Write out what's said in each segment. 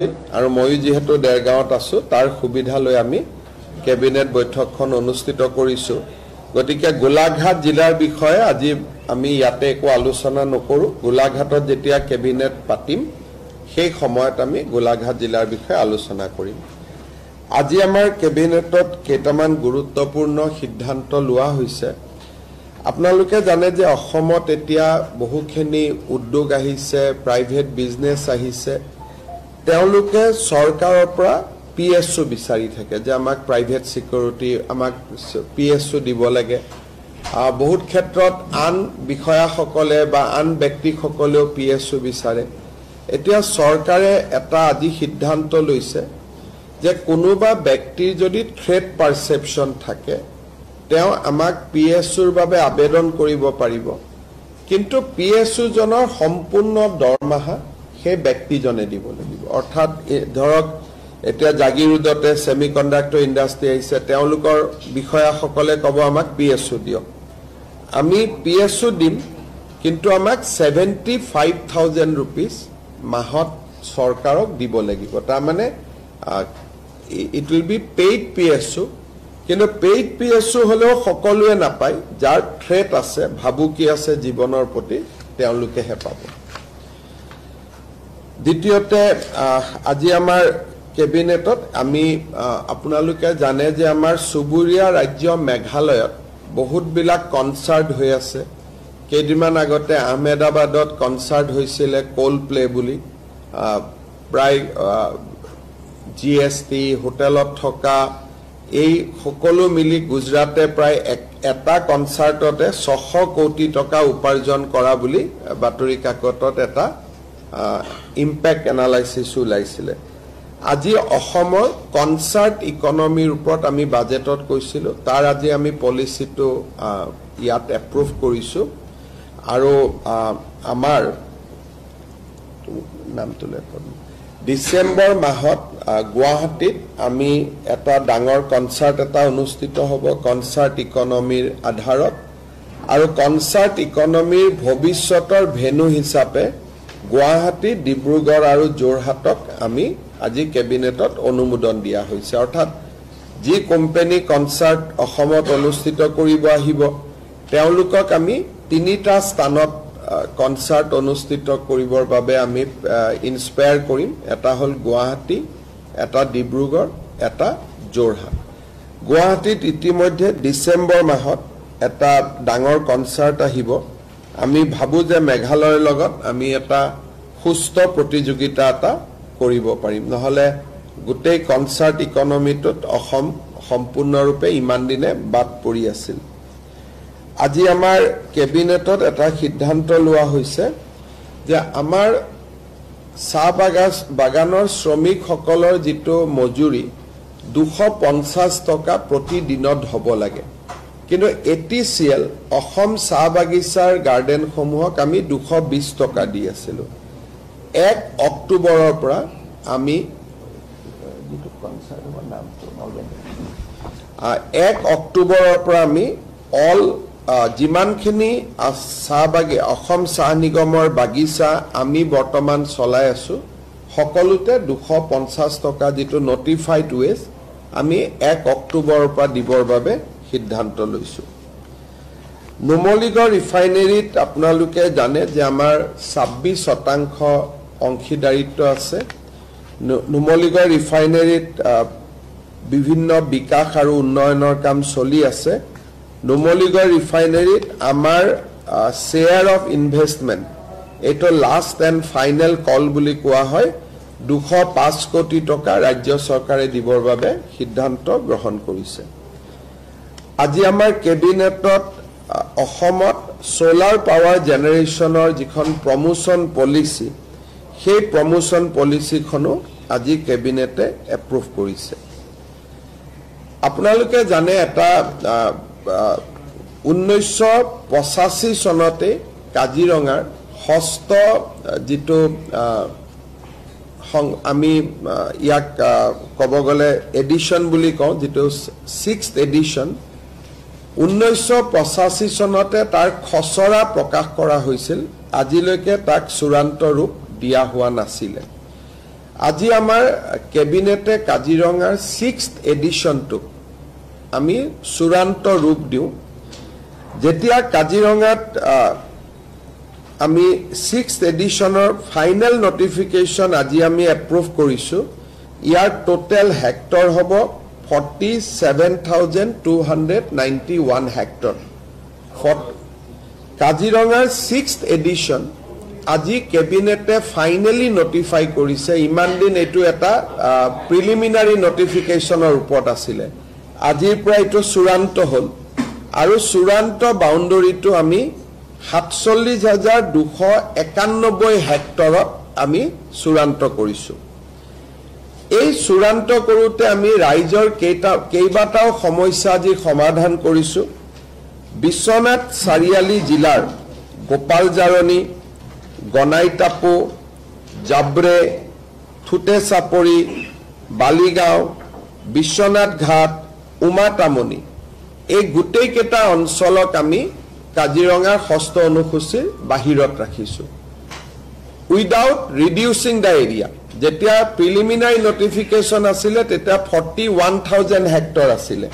আৰু মই যেহেতু দেৰগাঁৱত আছো তাৰ সুবিধা লৈ আমি কেবিনেট বৈঠকখন অনুষ্ঠিত কৰিছো গতিকে গোলাঘাট জিলাৰ বিষয়ে আজি আমি ইয়াতে একো আলোচনা নকৰো গোলাঘাটত যেতিয়া কেবিনেট পাতিম সেই সময়ত আমি গোলাঘাট জিলাৰ বিষয়ে আলোচনা কৰিম আজি আমাৰ কেবিনেটত কেইটামান গুৰুত্বপূৰ্ণ সিদ্ধান্ত লোৱা হৈছে আপোনালোকে জানে যে অসমত এতিয়া বহুখিনি উদ্যোগ আহিছে প্ৰাইভেট বিজনেছ আহিছে তেওঁলোকে চৰকাৰৰ পৰা পিএছও বিচাৰি থাকে যে আমাক প্ৰাইভেট সিকিউৰিটি আমাক পিএছও দিব লাগে বহুত ক্ষেত্ৰত আন বিষয়াসকলে বা আন ব্যক্তিসকলেও পিএছও বিচাৰে এতিয়া চৰকাৰে এটা আজি সিদ্ধান্ত লৈছে যে কোনোবা ব্যক্তিৰ যদি থ্ৰেট পাৰসেপশন থাকে তেওঁ আমাক পিএছওৰ বাবে আবেদন কৰিব পাৰিব কিন্তু পিএছও জনৰ সম্পূৰ্ণ দৰমহা সেই ব্যক্তিজনে দিব লাগিব অৰ্থাৎ ধৰক এতিয়া জাগিৰোডতে সেমিকন্ডাক্টৰ ইন্ডাষ্ট্ৰি আছে তেওঁলোকৰ বিষয়াসকলে ক'ব আমাক পিএছও দিয়ক আমি পিএছও দিম কিন্তু আমাক 75000 rupees মাহত চৰকাৰক দিব লাগিব তাৰ মানে it will be paid PSO কিন্তু পেইড পিএছও হলেও সকলোৱে নাপায় যাৰ থ্ৰেট আছে ভাবুকি আছে জীৱনৰ প্ৰতি তেওঁলোকেহে পাব দ্বিতীয়তে আজি আমাৰ কেবিনেটত আমি আপোনালোকে জানে যে আমাৰ সুবুৰীয়া ৰাজ্য মেঘালয়ত বহুত বিলাক কনসাৰ্ট হৈ আছে কেইদিনমান আগতে আহমেদাবাদত কনসাৰ্ট হৈছিল কোল প্লে বুলি প্ৰায় জিএসটি হোটেলত থকা এই সকলো মিলি গুজৰাটে প্ৰায় এটা কনসাৰ্টতে 600 কোটি টকা উপাৰ্জন কৰা বুলি বাতৰি কাকতত এটা ইম্প্যাক্ট এনালাইসিস ওলাইছিল আজি অসমৰ কনসাৰ্ট ইকনমিৰ ওপৰত আমি বাজেটত কৈছিলো তাৰ আজি আমি পলিচিটো ইয়াত এপ্ৰুভ কৰিছো আৰু আমাৰ নামটো লেখক ডিসেম্বৰ মাহত গুৱাহাটীত আমি এটা ডাঙৰ কনসাৰ্ট এটা অনুষ্ঠিত হ'ব কনসাৰ্ট ইকনমিৰ আধাৰত আৰু কনসাৰ্ট ইকনমিৰ ভৱিষ্যতৰ ভেনু হিচাপে গুৱাহাটী ডিব্ৰুগড় আৰু যোৰহাটক আমি আজি কেবিনেটত অনুমোদন দিয়া হৈছে অৰ্থাৎ যি কোম্পানী কনসাৰ্ট অসমত অনুষ্ঠিত কৰিব আহিব তেওঁলোকক আমি তিনিটা স্থানত কনসাৰ্ট অনুষ্ঠিত কৰিবৰ বাবে আমি ইনস্পায়াৰ কৰিম এটা হল গুৱাহাটী এটা ডিব্ৰুগড় এটা যোৰহাট গুৱাহাটীত ইতিমধ্যে ডিসেম্বৰ মাহত এটা ডাঙৰ কনসাৰ্ট আহিব আমি ভাবু যে মেঘালয়ৰ লগত আমি এটা সুস্থ প্ৰতিযোগিতা এটা কৰিব পাৰিম নহলে গোটেই কনসাৰ্ট ইকনমিটোত অসম সম্পূৰ্ণৰূপে ইমান দিনে বাদ পৰি আছিল আজি আমাৰ কেবিনেটত এটা সিদ্ধান্ত লোৱা হৈছে যে আমাৰ চাহ বাগানৰ শ্ৰমিকসকলৰ যিটো মজুৰি 250 টকা প্ৰতি দিনত হ'ব লাগে কিন্তু এটিসিএল অসম চাহ বাগিচাৰ গাৰ্ডেন সমূহক আমি 220 টকা দি আছিলো 1 অক্টোবৰৰ পৰা আমি যিটো কনসাৰ্টৰ নামটো 1 অক্টোবৰৰ পৰা আমি অল জিমানখিনি অসম চাহ নিগমৰ বাগিচা আমি বৰ্তমান চলাই আছো সকলোতে 250 টকা যিটো নটিফাইড ৱেজ আমি 1 অক্টোবৰৰ পৰা দিবৰ বাবে সিদ্ধান্ত লৈছো নুমলীগড় ৰিফাইনাৰীত আপোনালোকে জানে যে আমাৰ 26% অংশীদাৰিত্ব আছে নুমলীগড় ৰিফাইনাৰীত বিভিন্ন বিকাশ আৰু উন্নয়নৰ কাম চলি আছে নুমলীগড় ৰিফাইনাৰীত আমাৰ শেয়াৰ অফ ইনভেষ্টমেন্ট এটো লাষ্ট এণ্ড ফাইনেল কল বুলি কোৱা হয় 205 কোটি টকা ৰাজ্য চৰকাৰে দিবৰ বাবে সিদ্ধান্ত গ্ৰহণ কৰিছে আজি আমাৰ কেবিনেটত অসমত সোলাৰ পাৱাৰ জেনাৰেশনৰ যিখন প্ৰমোশন পলিচি সেই প্ৰমোশন পলিচিখনো আজি কেবিনেটে এপ্ৰুভ কৰিছে আপোনালোকে জানে এটা 1985 চনতে কাজিৰঙাৰ ষষ্ঠ যিটো আমি ইয়াক ক'ব গলে এডিশন বুলি কওঁ যিটো 6th এডিশন 1985 চনতে তাৰ খসৰা প্ৰকাশ কৰা হৈছিল আজিলৈকে তাক চূড়ান্ত ৰূপ দিয়া হোৱা নাছিল আজি আমাৰ কেবিনেটে কাজিৰঙাৰ 6th এডিশনটো আমি চূড়ান্ত ৰূপ দিওঁ যেতিয়া কাজিৰঙাত আমি 6th এডিশনৰ ফাইনেল নটিফিকেশন আজি আমি এপ্ৰুভ কৰিছো ইয়াৰ টোটেল হেক্টৰ হ'ব 47,291 হেক্টৰ কাজিৰঙাৰ 6th এডিশন আজি কেবিনেটে ফাইনেলি নটিফাই কৰিছে ইমান দিন এটো এটা প্ৰিলিমিনাৰী নটিফিকেশনৰ ওপৰত আছিল আজিৰ পৰা এটো চূড়ান্ত হল আৰু চূড়ান্ত বাউণ্ডাৰীটো আমি 47,291 হেক্টৰত আমি চূড়ান্ত কৰিছো এই চূড়ান্ত কৰোতে আমি ৰাইজৰ কেইবাটাও সমস্যা আজি সমাধান কৰিছো বিশ্বনাথ চাৰিআলি জিলাৰ গোপালজাৰণী গনাইটাপু জাব্ৰে থুতে চাপৰি বালিগাঁও বিশ্বনাথ ঘাট উমাতামনি এই গোটেই কেটা অঞ্চলক আমি কাজিৰঙাৰ ষষ্ঠ অনুসূচীৰ বাহিৰত ৰাখিছো উইদাউট ৰিডিউসিং দা এৰিয়া যেতিয়া প্ৰিলিমিনাৰী নটিফিকেশন আছিলে তেতিয়া 41,000 হেক্টৰ আছিলে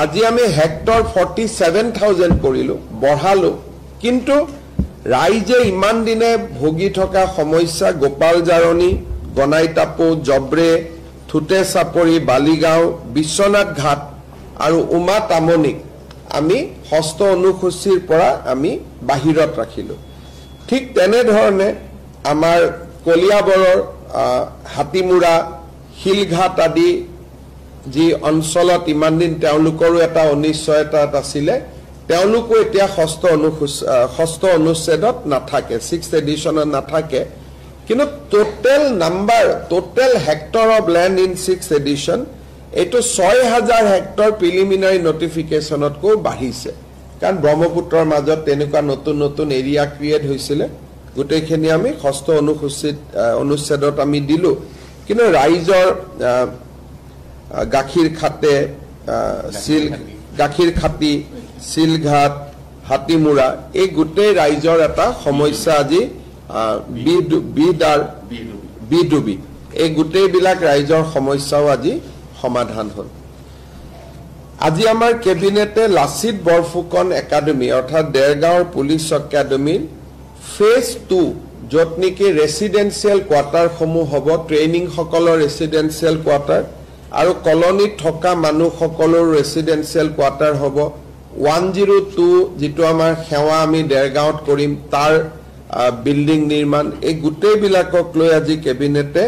আজি আমি হেক্টৰ 47,000 কৰিলো বঢ়ালো কিন্তু ৰাইজে ইমান দিনে ভোগী থকা সমস্যা গোপালজাৰণী গনাইটাপু জব্ৰে থুতে চাপৰি বালিগাঁও বিশ্বনাথ ঘাট আৰু উমাতামনিক আমি ষষ্ঠ অনুসূচীৰ পৰা আমি বাহিৰত ৰাখিলো ঠিক তেনে ধৰণে আমাৰ কলিয়াবৰৰ হাতিমুৰা হিলঘাট আদি যি অঞ্চলত ইমান দিন তেওঁলোকৰো এটা অনিশ্চয়তা আছিল তেওঁলোকো এতিয়া ষষ্ঠ অনুচ্ছেদত নাথাকে 6th এডিশনত নাথাকে কিন্তু total hectare of land in 6th edition এটো 6,000 হেক্টৰ প্ৰিলিমিনাৰী নটিফিকেশনতকৈ বাঢ়িছে কাৰণ ব্ৰহ্মপুত্ৰৰ মাজত তেনেকুৱা নতুন নতুন এৰিয়া ক্ৰিয়েট হৈছিল গোটেইখিনি আমি ষষ্ঠ অনুচ্ছেদত আমি দিলো কিন্তু ৰাইজৰ গাখীৰ খাতি সিলঘাট হাতিমুৰা এই গোটেই ৰাইজৰ এটা সমস্যা আজি বিডুবি এই গোটেই বিলাক ৰাইজৰ সমস্যাও আজি সমাধান হল আজি আমাৰ কেবিনেটে লাচিত বৰফুকন একাডেমি অৰ্থাৎ দেৰগাঁৱৰ পুলিচ একাডেমিৰ ফেজ 2 যত নেকি ৰেসিডেন্সিয়েল কোৱাৰ্টাৰ সমূহ হ'ব ট্ৰেইনিং সকলৰ ৰেসিডেন্সিয়েল কোৱাৰ্টাৰ আৰু কলনীত থকা মানুহ সকলৰ ৰেসিডেন্সিয়েল কোৱাৰ্টাৰ হ'ব 102 যেটো আমাৰ সেৱা আমি দেৰগাঁৱত কৰিম তাৰ বিল্ডিং নিৰ্মাণ এই গোটেই বিলাকক লৈ আজি কেবিনেটে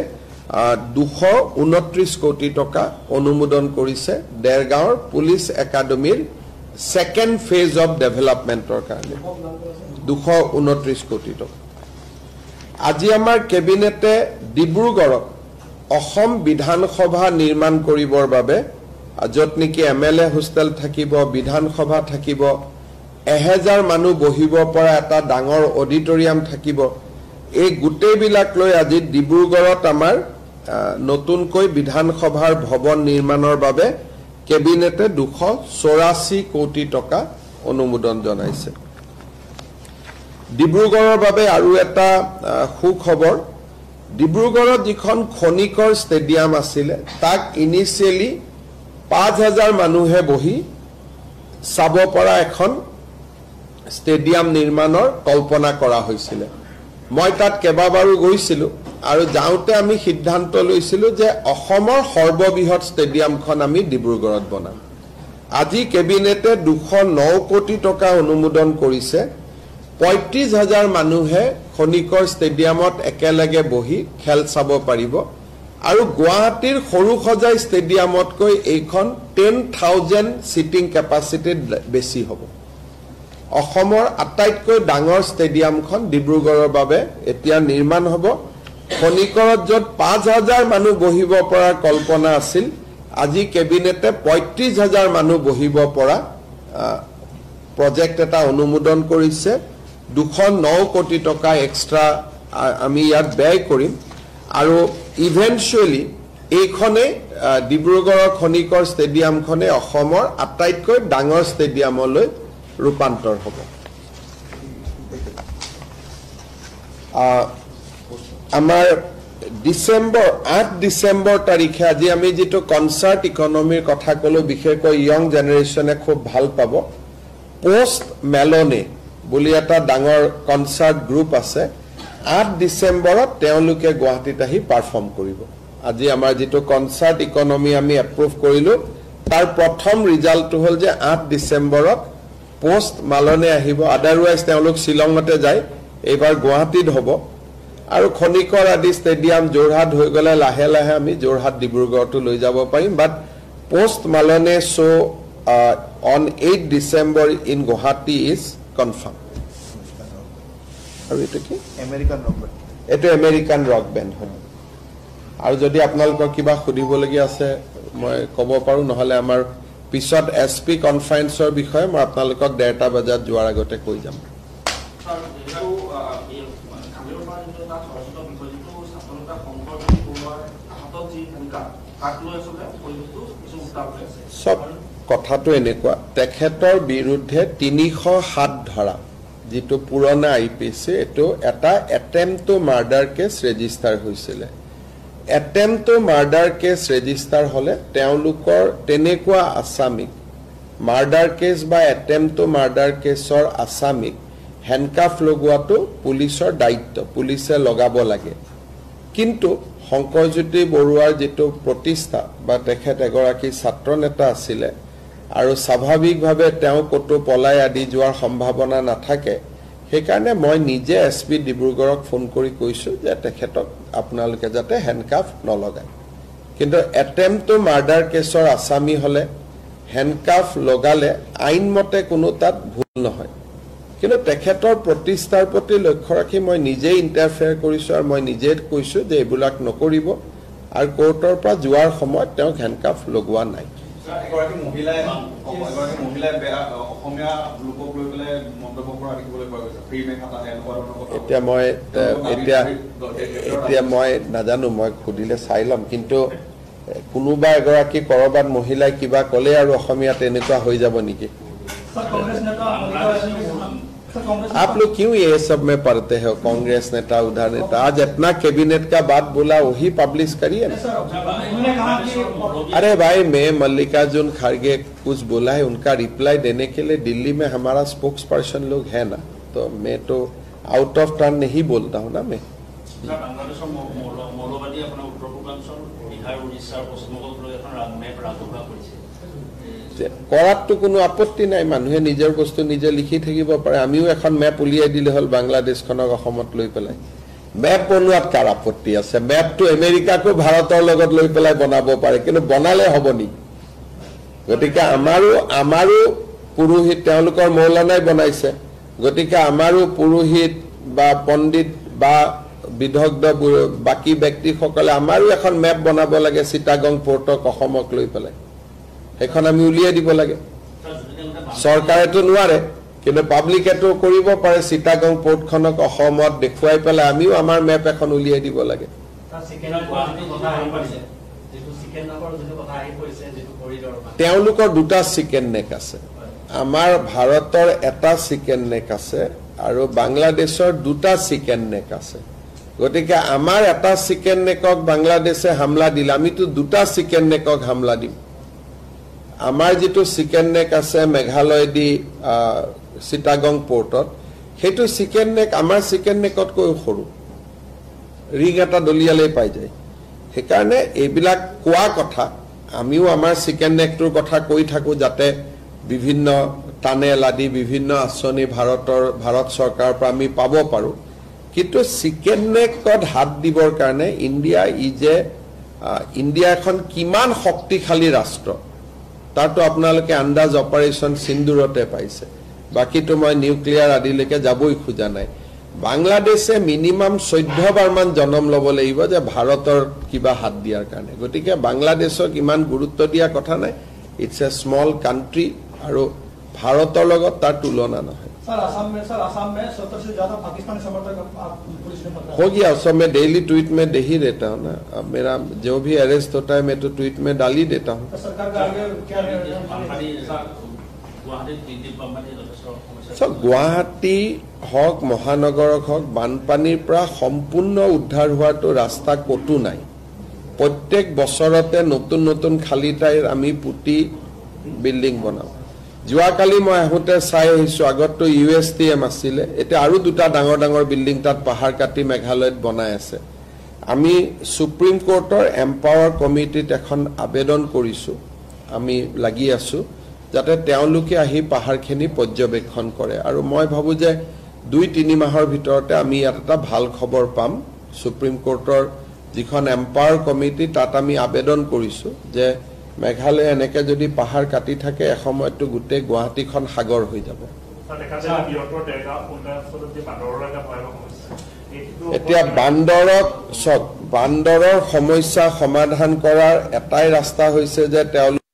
229 কোটি টকা অনুমোদন কৰিছে দেৰগাঁৱৰ পুলিচ একাডেমিৰ সেকেন্ড ফেজ অফ ডেভেলপমেন্টৰ কাৰণে 229 কোটি টকা আজি আমাৰ কেবিনেটে ডিব্ৰুগড়ত অসম বিধানসভা নিৰ্মাণ কৰিবৰ বাবে যত নেকি এমএলএ হোষ্টেল থাকিব বিধানসভা থাকিব 1000 মানুহ বহিব পৰা এটা ডাঙৰ অডিটৰিয়াম থাকিব এই গোটেই বিলাক লৈ আজি ডিব্ৰুগড়ত আমাৰ নতুনকৈ বিধানসভাৰ ভৱন নিৰ্মাণৰ বাবে কেবিনেটে 284 কোটি টকা অনুমোদন জনাইছে ডিব্ৰুগড়ৰ বাবে আৰু এটা সুখবৰ ডিব্ৰুগড়ত যিখন খনিকৰ ষ্টেডিয়াম আছিল তাক ইনিশিয়ালি 5,000 মানুহে বহি চাব পৰা এখন ষ্টেডিয়াম নিৰ্মাণৰ কল্পনা কৰা হৈছিল মই তাত কেবাবাৰো গৈছিলো আৰু যাওঁতে আমি সিদ্ধান্ত লৈছিলো যে অসমৰ সৰ্ববৃহৎ ষ্টেডিয়ামখন আমি ডিব্ৰুগড়ত বনাম আজি কেবিনেটে 209 কোটি টকা অনুমোদন কৰিছে 35,000 মানুহে খনিকৰ ষ্টেডিয়ামত একেলগে বহি খেল চাব পাৰিব আৰু গুৱাহাটীৰ সৰুসজাই ষ্টেডিয়ামতকৈ এইখন 10,000 সিটিং কেপাসিটি বেছি হ'ব অসমৰ আটাইতকৈ ডাঙৰ ষ্টেডিয়ামখন ডিব্ৰুগড়ৰ বাবে এতিয়া নিৰ্মাণ হ'ব খনিকৰত যত 5,000 মানুহ বহিব পৰা কল্পনা আছিল আজি কেবিনেটে 35,000 মানুহ বহিব পৰা প্ৰজেক্ট এটা অনুমোদন কৰিছে 209 কোটি টকা এক্সট্ৰা আমি ইয়াত ব্যয় কৰিম আৰু ইভেন্টুৱেলি এইখনে ডিব্ৰুগড়ৰ খনিকৰ ষ্টেডিয়ামখনে অসমৰ আটাইতকৈ ডাঙৰ ষ্টেডিয়ামলৈ ৰূপান্তৰ হ'ব আমাৰ ডিসেম্বৰ 8 ডিসেম্বৰ তাৰিখে আজি আমি যেটো কনসাৰ্ট ইকনমিৰ কথা কলো বিশেষকৈ ইয়ং জেনাৰেশনে খুব ভাল পাব পোষ্ট মেলনে বুলি এটা ডাঙৰ কনসাৰ্ট গ্ৰুপ আছে 8 ডিসেম্বৰত তেওঁলোকে গুৱাহাটীত আহি পাৰফৰ্ম কৰিব আজি আমাৰ যেটো কনসাৰ্ট ইকনমি আমি এপ্ৰুভ কৰিলো তাৰ প্ৰথম ৰিজাল্টটো হল যে 8 ডিসেম্বৰত পোষ্ট মালনে আহিব আদাৰৱাইজ তেওঁলোক শিলংতে যায় এবাৰ গুৱাহাটীত হ'ব আৰু খনিকৰ আদি ষ্টেডিয়াম জোৰহাট হৈ গলে লাহে লাহে আমি জোৰহাট ডিব্ৰুগড়টো লৈ যাব পাৰিম বাট post মালনে show on 8 December in Guwahati is confirmed. আৰু এটো কি আমেৰিকান ৰক বেণ্ড হয় আৰু যদি আপোনালোকৰ কিবা খুদিবলগীয়া আছে মই ক'ব পাৰো নহলে আমাৰ পিছত এসপি কনফাৰেন্সৰ বিষয়ে মই আপোনালোকক 1:30 বজাত যোৱাৰ আগতে কৈ যাম সব কথাটো এনেকুৱা তেখেতৰ বিৰুদ্ধে 307 ধৰা যেটো পুৰণা আইপিসি এটো এটা attempt to murder case register হৈছিল attempt to murder case register হলে তেওঁলোকৰ তেনেকুৱা আসামিক মাৰ্ডাৰ কেস বা অ্যাটেম্প টু মাৰ্ডাৰ কেছৰ আসামিক হ্যান্ডকাফ লগোৱাটো পুলিচৰ দায়িত্ব পুলিচে লগাব লাগে কিন্তু শংকৰজ্যোতি বৰুৱাৰ যেটো প্ৰতিষ্ঠা বা তেখেত এগৰাকী ছাত্ৰ নেতা আছিল আৰু স্বাভাৱিকভাৱে তেওঁ কতো পলাই আদি যোৱাৰ সম্ভাৱনা নাথাকে সেইকাৰণে মই নিজে এসপি ডিব্ৰুগড়ক ফোন কৰি কৈছো যে তেখেতক আপোনালোকে যাতে হ্যান্ডকাফ নলগায় কিন্তু অ্যাটেম্প টু মাৰ্ডাৰ কেছৰ আসামি হলে হ্যান্ডকাফ লগালে আইনমতে কোনো তাত ভুল নহয় কিন্তু তেখেতৰ প্ৰতিষ্ঠাৰ প্ৰতি লক্ষ্য ৰাখি মই নিজে ইন্টাৰফেয়াৰ কৰিছো আৰু মই নিজে কৈছো যে এবিলাক নকৰিব আৰু কোৰ্টৰ পৰা যোৱাৰ সময়ত তেওঁ হ্যান্ডকাফ লগোৱা নাই এগৰাকী মহিলাই অসমীয়া লোকক লৈ পেলাই মন্তব্য কৰা দেখিবলৈ পোৱা গৈছে ফ্ৰী মেকআপ আহে এতিয়া মই নাজানো মই খুদিলে চাই লম কিন্তু কোনোবা এগৰাকী কৰবাত মহিলাই কিবা কলে আৰু অসমীয়া তেনেকুৱা হৈ যাব নেকি आप लोग क्यों ये सब में पढ़ते हो कांग्रेस नेता उधर नेता आज अपना कैबिनेट का बात बोला वही पब्लिश करिए ना अरे भाई मैं मल्लिकार्जुन खड़गे कुछ बोला है उनका रिप्लाई देने के लिए दिल्ली में हमारा स्पोक्स पर्सन लोग है ना तो मैं तो आउट ऑफ टर्न नहीं बोलता हूँ ना मैं কৰাটো কোনো আপত্তি নাই মানুহে নিজৰ বস্তু নিজে লিখি থাকিব পাৰে আমিও এখন ম্যাপ উলিয়াই দিলে হল বাংলাদেশখনক অসমত লৈ পেলাই ম্যাপ বনোৱাত কাৰ আপত্তি আছে ম্যাপটো আমেৰিকাকো ভাৰতৰ লগত লৈ পেলাই বনাব পাৰে কিন্তু বনালে হ'ব নি গতিকে আমাৰো পুৰোহিত তেওঁলোকৰ মৌলানাই বনাইছে গতিকে আমাৰো পুৰোহিত বা পণ্ডিত বা বিদগ্ধ বাকি ব্যক্তিসকলে আমাৰো এখন ম্যাপ বনাব লাগে চিটাগং পোৰ্টক অসমক লৈ পেলাই এখন আমি উলিয়াই দিব লাগে সৰকাৰেটো নোৱাৰে কিন্তু পাব্লিকেটো কৰিব পাৰে চিটাগং পোৰ্টখনক অসমত দেখুৱাই পেলাই আমিও আমাৰ ম্যাপ এখন উলিয়াই দিব লাগে তেওঁলোকৰ দুটা চিকেন নেক আছে আমাৰ ভাৰতৰ এটা চিকেন নেক আছে আৰু বাংলাদেশৰ দুটা চিকেন নেক আছে গতিকে আমাৰ এটা চিকেন নেকক বাংলাদেশে হামলা দিল আমিতো দুটা চিকেন নেকক হামলা দিম আমাৰ যেটো চিকেন নেক আছে মেঘালয় দি চিটাগং পোৰ্টত হেতু চিকেন নেক আমাৰ চিকেন নেকত কৈ সৰু ৰিং এটা দলিয়ালে পাই যায় হেকাৰণে এইবিলাক কোৱা কথা আমিও আমাৰ চিকেন নেকটোৰ কথা কৈ থাকো যাতে বিভিন্ন টানেল আদি বিভিন্ন আঁচনি ভাৰত চৰকাৰৰ পৰা আমি পাব পাৰো কিন্তু চিকেন নেকত হাত দিবৰ কাৰণে ইণ্ডিয়া এখন কিমান শক্তিশালী ৰাষ্ট্ৰ তাতো আপোনালোকে আন্দাজ অপাৰেশন সিন্দুৰতে পাইছে বাকিটো মই নিউক্লিয়াৰ আদিলৈকে যাবই খোজা নাই বাংলাদেশে মিনিমাম 14 বাৰ মান জনম ল'ব লাগিব যে ভাৰতৰ কিবা হাত দিয়াৰ কাৰণে গতিকে বাংলাদেশক ইমান গুৰুত্ব দিয়া কথা নাই ইটস এ স্মল কান্ট্ৰি আৰু ভাৰতৰ লগত তাৰ তুলনা নহয় सर असम में 70 से ज्यादा पाकिस्तानी समर्थक पुलिस ने पकड़ा हो गया सब मैं डेली ट्वीट में दे ही देता हूँ ना अब मेरा जो भी अरेस्ट होता है मैं तो ट्वीट में डाल ही देता हूँ सरकार का आगे क्या গুৱাহাটী হওক মহানগৰক হওক বানপানীৰ পৰা সম্পূৰ্ণ উদ্ধাৰ হোৱাটো ৰাস্তা ক'তো নাই প্ৰত্যেক বছৰতে নতুন নতুন খালী ঠাইৰ আমি পুতি বিল্ডিং বনাওঁ যোৱাকালি মই আহোঁতে চাই আহিছোঁ আগততো USTM আছিলে এতিয়া আৰু দুটা ডাঙৰ ডাঙৰ বিল্ডিং তাত পাহাৰ কাটি মেঘালয়ত বনাই আছে আমি সুপ্ৰিম কোৰ্টৰ এম্পাৱাৰ কমিটিত এখন আবেদন কৰিছোঁ আমি লাগি আছোঁ যাতে তেওঁলোকে আহি পাহাৰখিনি পৰ্যবেক্ষণ কৰে আৰু মই ভাবোঁ যে 2-3 মাহৰ ভিতৰতে আমি ইয়াত এটা ভাল খবৰ পাম সুপ্ৰিম কোৰ্টৰ যিখন এম্পাৱাৰ কমিটি তাত আমি আবেদন কৰিছোঁ যে মেঘালয় এনেকৈ যদি পাহাৰ কাটি থাকে এসময়তো গোটেই গুৱাহাটীখন সাগৰ হৈ যাব এতিয়া বান্দৰৰ সমস্যা সমাধান কৰাৰ এটাই ৰাস্তা হৈছে যে তেওঁলোক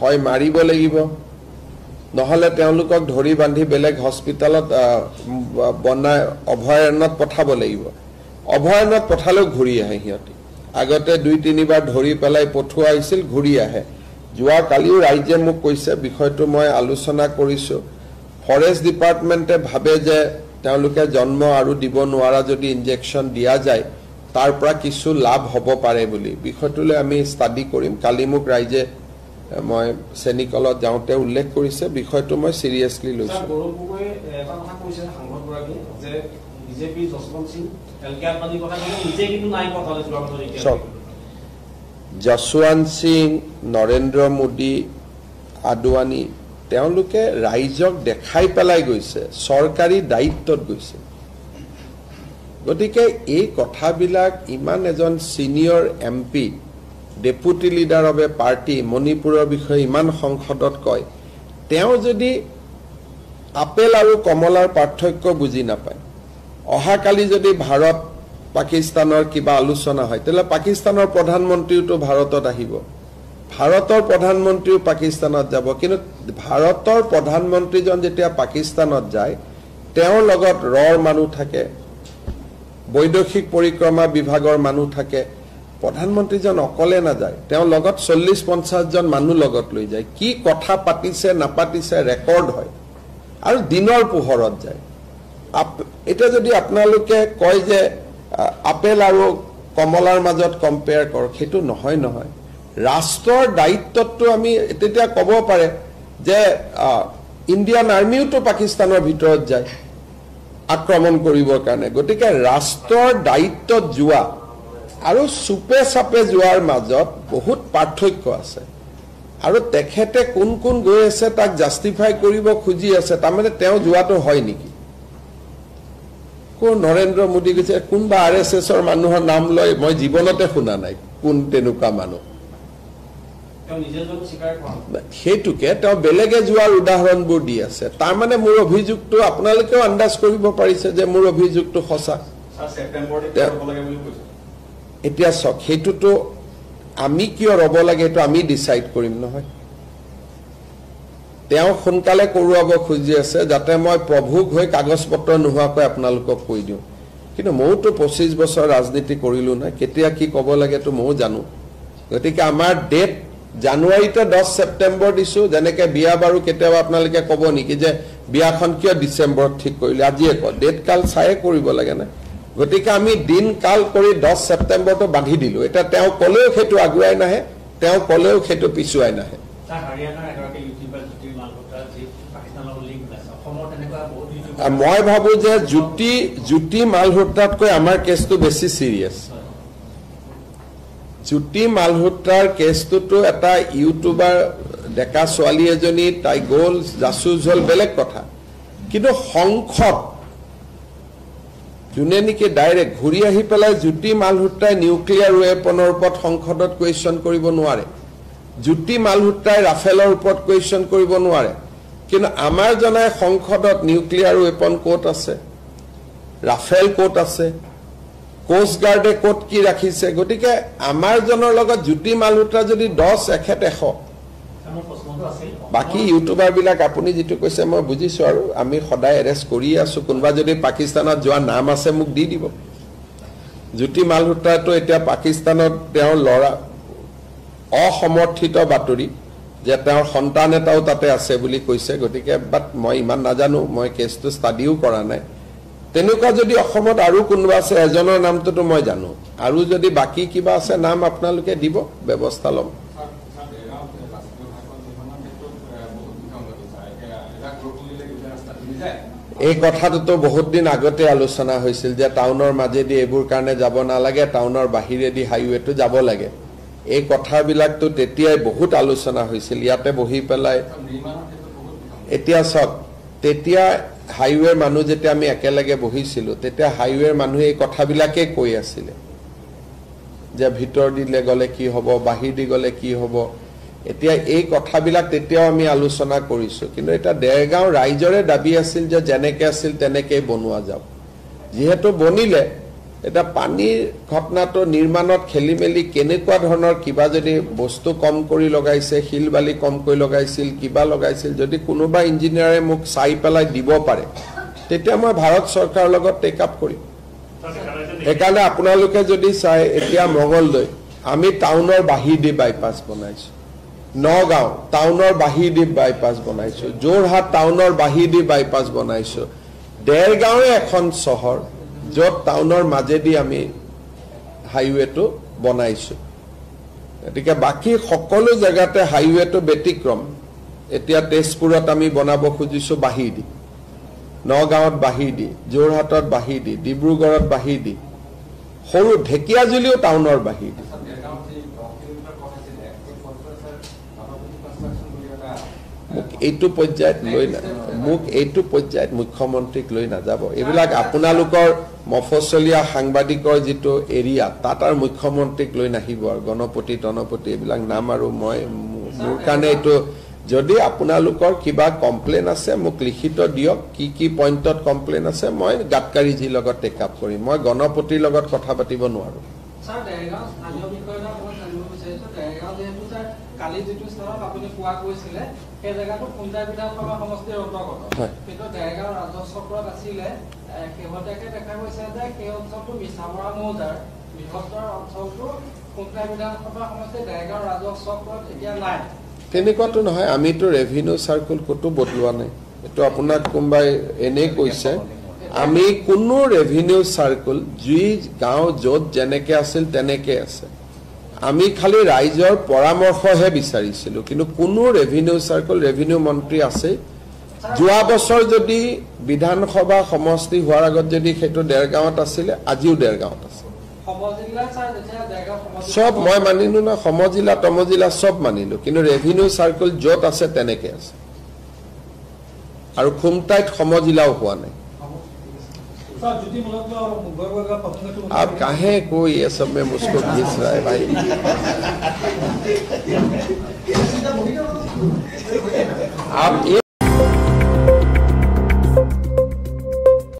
হয় মাৰিব লাগিব নহলে তেওঁলোকক ধৰি বান্ধি বেলেগ হস্পিটালত বনাই অভয়াৰণ্যত পঠাব লাগিব অভয়াৰণ্যত পঠালেও ঘূৰি আহে সিহঁতি আগতে 2-3 বাৰ ধৰি পেলাই পঠোৱা হৈছিল ঘূৰি আহে যোৱা কালিও ৰাইজে মোক কৈছে বিষয়টো মই আলোচনা কৰিছোঁ ফৰেষ্ট ডিপাৰ্টমেণ্টে ভাবে যে তেওঁলোকে জন্ম আৰু দিব নোৱাৰা যদি ইনজেকশ্যন দিয়া যায় তাৰ পৰা কিছু লাভ হ'ব পাৰে বুলি বিষয়টোলৈ আমি ষ্টাডি কৰিম কালি মোক ৰাইজে মই চেনিকলত যাওঁতে উল্লেখ কৰিছে বিষয়টো মই সিৰিয়াসলি লৈছোঁ যশৱন্ত সিং নৰেন্দ্ৰ মোদী আদৱানী তেওঁলোকে ৰাইজক দেখাই পেলাই গৈছে চৰকাৰী দায়িত্বত গৈছে গতিকে এই কথাবিলাক ইমান এজন senior MP deputy leader of A party মণিপুৰৰ বিষয়ে ইমান সংসদত কয় তেওঁ যদি আপেল আৰু কমলাৰ পাৰ্থক্য বুজি নাপায় অহাকালি যদি ভাৰত পাকিস্তানৰ কিবা আলোচনা হয় তেলে পাকিস্তানৰ প্ৰধানমন্ত্ৰীটো ভাৰতত আহিব ভাৰতৰ প্ৰধানমন্ত্ৰীও পাকিস্তানত যাব কিন্তু ভাৰতৰ প্ৰধানমন্ত্ৰীজন যেতিয়া পাকিস্তানত যায় তেওঁৰ লগত ৰৰ মানুহ থাকে বৈদেশিক পৰিক্ৰমা বিভাগৰ মানুহ থাকে প্ৰধানমন্ত্ৰীজন অকলে না যায় তেওঁ লগত 40-50 জন মানুহ লগত লৈ যায় কি কথা পাতিছে নাপাতিছে ৰেকৰ্ড হয় আৰু দিনৰ পোহৰত যায় এটা যদি আপোনালোকে কয় যে আপেল আৰু কমলাৰ মাজত কম্পেয়াৰ কৰ সেইটো নহয় নহয় ৰাষ্ট্ৰৰ দায়িত্বটো আমি তেতিয়া ক'ব পাৰে যে ইণ্ডিয়ান আৰ্মিওটো পাকিস্তানৰ ভিতৰত যায় আক্ৰমণ কৰিবৰ কাৰণে গতিকে ৰাষ্ট্ৰৰ দায়িত্বত যোৱা আৰু সুপে সাপে যোৱাৰ মাজত বহুত পাৰ্থক্য আছে আৰু তেখেতে কোন কোন গৈ আছে তাক জাস্টিফাই কৰিব খুজি আছে তাৰমানে তেওঁ যোৱাটো হয় নেকি কোন নৰেন্দ্ৰ মোদী গৈছে কোনবা RSSৰ মানুহৰ নাম লৈ মই জীৱনতে শুনা নাই কোন তেনেকুৱা মানুহ সেইটোকে তেওঁ বেলেগে যোৱাৰ উদাহৰণবোৰ দি আছে তাৰমানে মোৰ অভিযোগটো আপোনালোকেও আন্দাজ কৰিব পাৰিছে যে মোৰ অভিযোগটো সঁচা এতিয়া চাওক সেইটোতো আমি কিয় ৰব লাগে এইটো আমি ডিসাইড কৰিম নহয় তেওঁ সোনকালে কৰোৱাব খুজি আছে যাতে মই প্ৰভুক হৈ কাগজ পত্ৰ নোহোৱাকৈ আপোনালোকক কৈ দিওঁ কিন্তু মইতো 25 বছৰ ৰাজনীতি কৰিলো না কেতিয়া কি ক'ব লাগে তো মই জানো গতিকে আমাৰ ডেট জানুৱাৰীতে 10 সেপ্টেম্বৰ দিছো যেনেকৈ বিয়া বাৰু কেতিয়াবা আপোনালোকে ক'ব নেকি যে বিয়াখন কিয় ডিসেম্বৰত ঠিক কৰিলে আজি এক ডেট কাল চাই কৰিব লাগে না গতিকে আমি দিন কাল কৰি 10 সেপ্টেম্বৰটো বান্ধি দিলো এটা তেওঁ কলেও সেইটো আগুৱাই নাহে তেওঁ কলেও সেইটো পিছুৱাই নাহে মই ভাবো যে জ্যোতি মালহোত্ৰাতকৈ আমাৰ কেছটো বেছি সিৰিয়াস জ্যোতি মালহোত্ৰাৰ কেছটো এটা ইউটিউবাৰ ডেকা ছোৱালী এজনী তাই গ'ল জাসুস হল বেলেগ কথা কিন্তু সংসদ যোনে নেকি ডাইৰেক্ট ঘূৰি আহি পেলাই জ্যোতি মালহোত্ৰাই নিউক্লিয়াৰ ৱেপনৰ ওপৰত সংসদত কুৱেশ্যন কৰিব নোৱাৰে জ্যোতি মালহোত্ৰাই ৰাফেলৰ ওপৰত কুৱেশ্যন কৰিব নোৱাৰে কিন্তু আমাৰ জনাই সংসদত নিউক্লিয়াৰ ৱেপন কোট আছে ৰাফেল কোট আছে কোষ্ট গাৰ্ডে কোট কি ৰাখিছে গতিকে আমাৰ জনৰ লগত জ্যোতি মালহোত্ৰা যদি 10 এখেত 100 বাকি ইউটিউবাৰ বিলাক আপুনি যেটো কৈছে মই বুজিছো আৰু আমি সদায় এৰেষ্ট কৰি আছো কোনবা যদি পাকিস্তানত যোৱা নাম আছে মোক দি দিব জ্যোতি মালহোত্ৰাটো এতিয়া পাকিস্তানত তেওঁৰ লৰা অসমৰ্থিত বাতৰি যে তেওঁৰ সন্তান এটাও তাতে আছে বুলি কৈছে গতিকে বাট মই ইমান নাজানো মই কেছটো ষ্টাডিও কৰা নাই তেনেকুৱা যদি অসমত আৰু কোনোবা আছে এজনৰ নামটোতো মই জানো আৰু যদি বাকি কিবা আছে নাম আপোনালোকে দিব ব্যৱস্থা ল'ম এই কথাটোতো বহুত দিন আগতে আলোচনা হৈছিল যে টাউনৰ মাজেদি এইবোৰ কাৰণে যাব নালাগে টাউনৰ বাহিৰেদি হাইৱেটো যাব লাগে এই কথাবিলাকতো তেতিয়াই বহুত আলোচনা হৈছিল ইয়াতে বহি পেলাই এতিয়া চাওক তেতিয়া হাইৱে মানুহ যেতিয়া আমি একেলগে বহিছিলো তেতিয়া হাইৱেৰ মানুহে এই কথাবিলাকে কৈ আছিলে যে ভিতৰ দিলে গলে কি হ'ব বাহিৰ দি গলে কি হ'ব এতিয়া এই কথাবিলাক তেতিয়াও আমি আলোচনা কৰিছো কিন্তু এটা দেৰগাঁও ৰাইজৰে দাবী আছিল যে যেনেকে আছিল তেনেকৈ বনোৱা যাওক যেহেতু বনিলে এটা পানীৰ ঘটনাটো নিৰ্মাণত খেলিমেলি কেনেকুৱা ধৰণৰ কিবা যদি বস্তু কম কৰি লগাইছে শিল বালি কম কৰি লগাইছিল কিবা লগাইছিল যদি কোনোবা ইঞ্জিনিয়াৰে মোক চাই পেলাই দিব পাৰে তেতিয়া মই ভাৰত চৰকাৰৰ লগত টেক আপ কৰিম সেইকাৰণে আপোনালোকে যদি চাই এতিয়া মঙ্গলদৈ আমি টাউনৰ বাহিৰ দি বাইপাছ বনাইছো নগাঁও টাউনৰ বাহিৰ দি বাইপাছ বনাইছো যোৰহাট টাউনৰ বাহিৰ দি বাইপাছ বনাইছো দেৰগাঁৱে এখন চহৰ য'ত টাউনৰ মাজেদি আমি হাইৱেটো বনাইছো গতিকে বাকি সকলো জেগাতে হাইৱেটো ব্যতিক্ৰম এতিয়া তেজপুৰত আমি বনাব খুজিছো বাহিৰ দি নগাঁৱত বাহিৰ দি যোৰহাটত বাহিৰ দি ডিব্ৰুগড়ত বাহিৰ দি সৰু ঢেকিয়াজুলিও টাউনৰ বাহিৰ দি এইটো পৰ্যায়ত লৈ মোক এইটো পৰ্যায়ত মুখ্যমন্ত্ৰীক লৈ নাযাব এইবিলাক আপোনালোকৰ মফচলীয়া সাংবাদিকৰ যিটো এৰিয়া তাত আৰু মুখ্যমন্ত্ৰীক লৈ নাহিব আৰু গণপতি তনপতি এইবিলাক নাম আৰু মই মোৰ কাৰণে এইটো যদি আপোনালোকৰ কিবা কমপ্লেইন আছে মোক লিখিত দিয়ক কি পইণ্টত কমপ্লেইন আছে মই গাডকাৰীজীৰ লগত টেক আপ কৰিম মই গণপতিৰ লগত কথা পাতিব নোৱাৰো স্যাৰ দেৰগাঁও স্থানীয় বিষয় এটা মই জানিব বিচাৰিছো দেৰগাঁও যেহেতু স্যাৰ কালি যিটো স্থানত আপুনি কোৱা কৈছিলে সেই জেগাটো খুমটাই বিধানসভা সমষ্টিৰ অন্তৰ্গত কিন্তু দেৰগাঁও ৰাজহ চক্ৰত আছিলে শেহতীয়াকৈ দেখা গৈছে যে সেই অঞ্চলটো মিছামৰা মৌজাৰ বৃহত্তৰ অঞ্চলটো খুমটাই বিধানসভা সমষ্টিৰ দেৰগাঁও ৰাজহ চক্ৰত এতিয়া নাই তেনেকুৱাটো নহয় আমিতো ৰেভিনিউ চাৰ্কুল ক'তো বদলোৱা নাই এইটো আপোনাক কোনোবাই এনেই কৈছে আমি কোনো ৰেভিনিউ চাৰ্কুল যি গাঁও য'ত যেনেকে আছিল তেনেকে আছে আমি খালি ৰাইজৰ পৰামৰ্শহে বিচাৰিছিলো কিন্তু কোনো ৰেভিনিউ চাৰ্কুল ৰেভিনিউ মন্ত্ৰী আছে যোৱা বছৰ যদি বিধানসভা সমষ্টি হোৱাৰ আগত যদি সেইটো দেৰগাঁৱত আছিলে আজিও দেৰগাঁৱত আছে সব মই মানিলো না সমজিলা তমজিলা সব মানিলো কিন্তু ৰেভিনিউ চাৰ্কুল য'ত আছে তেনেকে আছে আৰু খুমটাইত সমজিলাও হোৱা নাই आप काहे को ये सब में मुझको घिस रहा है भाई आप